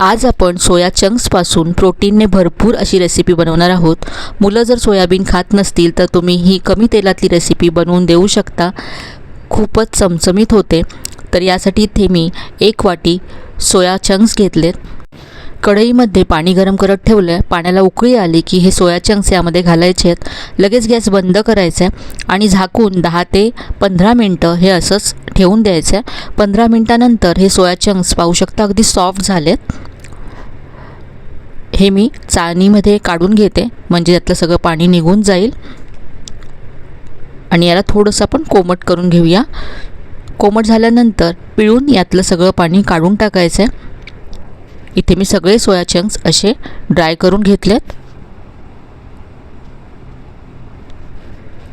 आज आपण सोया चंक्सपासून प्रोटीनने भरपूर अशी रेसिपी बनवणार आहोत। मुलं जर सोयाबीन खात नसतील तर तुम्ही ही कमी तेलातली रेसिपी बनवून देऊ शकता। खूपच चमचमीत होते। तर यासाठी इथे मी 1 वाटी सोया चंक्स घेतलेत। कढईमध्ये पाणी गरम करत ठेवलं। पाण्याला उकळी आली की हे सोया चंक्स यामध्ये घालायचे आहेत। लगेच गॅस बंद करायचा आणि झाकून 10 ते 15 मिनटं हे असंच ठेवून द्यायचं आहे। 15 मिनटानंतर हे सोया चंक्स पाहू शकता अगदी सॉफ्ट झालेत। हे मी चाळणीमध्ये काढून घेते म्हणजे यातलं सगळं पाणी निघून जाईल। आणि याला थोडंसं आपण कोमट करून घेऊया। कोमट झाल्यानंतर पिळून यातलं सगळं पाणी काढून टाकायचं आहे। इथे मी सगळे सोया चंक्स असे ड्राय करून घेतलेत।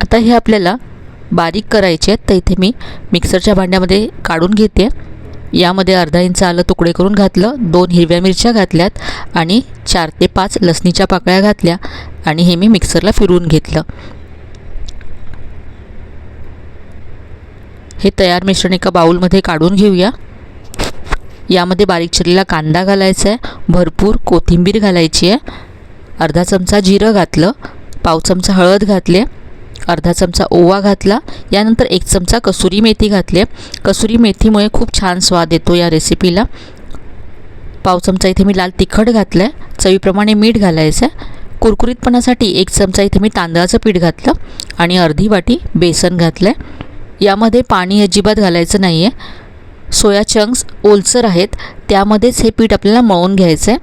आता हे आपल्याला बारीक करायचे आहेत। तर इथे मी मिक्सरच्या भांड्यामध्ये काढून घेते। यामध्ये अर्धा इंच आलं तुकडे करून घातलं, 2 हिरव्या मिरच्या घातल्यात आणि 4 ते 5 लसणीच्या पाकळ्या घातल्या आणि हे मी मिक्सरला फिरवून घेतलं। हे तयार मिश्रण एका बाउलमध्ये काढून घेऊया। यामध्ये बारीक चिरलेला कांदा घालायचा आहे, भरपूर कोथिंबीर घालायची आहे, अर्धा चमचा जिरं घातलं, पाव चमचा हळद घातले, अर्धा चमचा ओवा घातला, यानंतर 1 चमचा कसुरी मेथी घातली। कसुरी मेथीमुळे खूप छान स्वाद येतो या रेसिपीला। पाव चमचा इथे मी लाल तिखट घातलं आहे, चवीप्रमाणे मीठ घालायचं आहे। कुरकुरीतपणासाठी 1 चमचा इथे मी तांदळाचं पीठ घातलं आणि अर्धी वाटी बेसन घातलं आहे। यामध्ये पाणी अजिबात घालायचं नाही आहे। सोया चंक्स ओलसर आहेत त्यामध्येच हे पीठ आपल्याला मळून घ्यायचं आहे।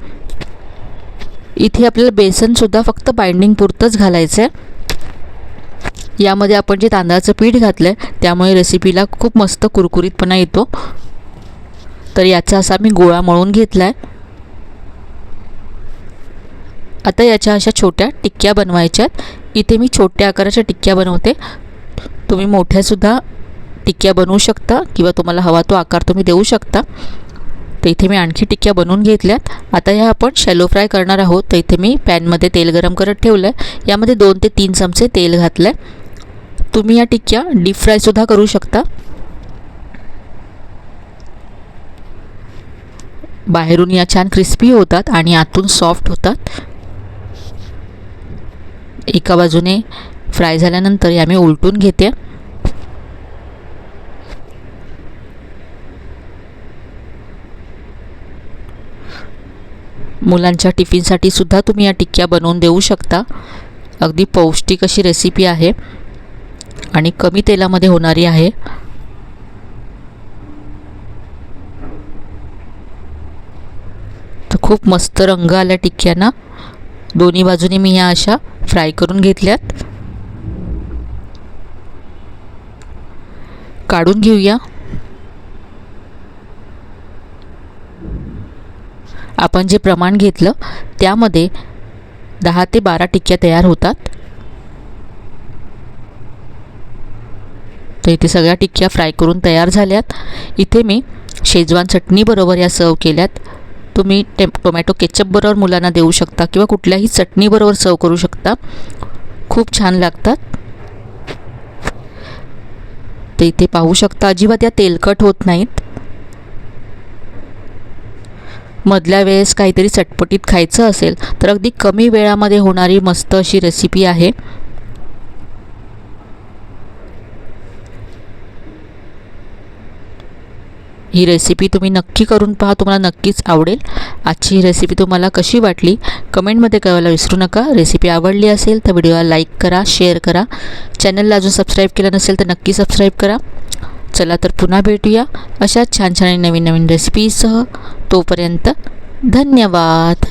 इथे आपल्याला बेसनसुद्धा फक्त बाइंडिंग पुरतंच घालायचं आहे। यामध्ये आपण जे तांदळाचं पीठ घातलं आहे त्यामुळे रेसिपीला खूप मस्त कुरकुरीतपणा येतो। तर याचा असा मी गोळा मळून घेतला आहे। आता याच्या अशा छोट्या टिक्क्या बनवायच्या आहेत। इथे मी छोट्या आकाराच्या टिक्क्या बनवते। तुम्ही मोठ्यासुद्धा टिक्क्या बनवू शकता किंवा तुम्हाला हवा तो आकार तुम्ही देऊ शकता। तर इथे मी आणखी टिक्क्या बनवून घेतल्यात। आता ह्या आपण शॅलो फ्राय करणार आहोत। तर इथे मी पॅनमध्ये तेल गरम करत ठेवलं आहे। यामध्ये 2 ते 3 चमचे तेल घातलं आहे। तुम्ही या टिक्क्या डीप फ्रायसुद्धा करू शकता। बाहेरून या छान क्रिस्पी होतात आणि आतून सॉफ्ट होतात। एका बाजूने फ्राय झाल्यानंतर या मी उलटून घेते। मुलांच्या टिफिनसाठी सुद्धा तुम्ही या टिक्क्या बनवून देऊ शकता। अगदी पौष्टिक अशी रेसिपी आहे आणि कमी तेलामध्ये होणारी आहे। तर खूप मस्त रंग आला टिक्क्यांना। दोन्ही बाजूनी मी ह्या अशा फ्राय करून घेतल्यात। काढून घेऊया। आपण जे प्रमाण घेतलं त्यामध्ये 10 ते 12 टिक्क्या तयार होतात। तर इथे सगळ्या टिक्क्या फ्राय करून तयार झाल्यात। इथे मी शेजवान चटणी बरोबर या सर्व केल्यात। तुम्ही टोमॅटो केचप बरोबर मुलांना देऊ शकता किंवा कुठल्याही चटणी बरोबर सर्व करू शकता। खूप छान लागतात। तर इथे पाहू शकता अजिबात या तेलकट होत नाहीत। मधल्या वेळेस काहीतरी चटपटीत खायचं असेल तर अगदी कमी वेळामध्ये होणारी मस्त अशी रेसिपी आहे। ही रेसिपी तुम्ही नक्की करून पहा, तुम्हाला नक्कीच आवडेल। आजची ही रेसिपी तुम्हाला कशी वाटली कमेंटमध्ये कळवायला विसरू नका। रेसिपी आवडली असेल तर व्हिडिओला लाईक करा, शेअर करा। चॅनलला अजून सबस्क्राईब केलं नसेल तर नक्की सबस्क्राईब करा। चला तर पुन्हा भेटूया अशाच छान छान नवीन नवीन रेसिपीसह। तोपर्यंत धन्यवाद।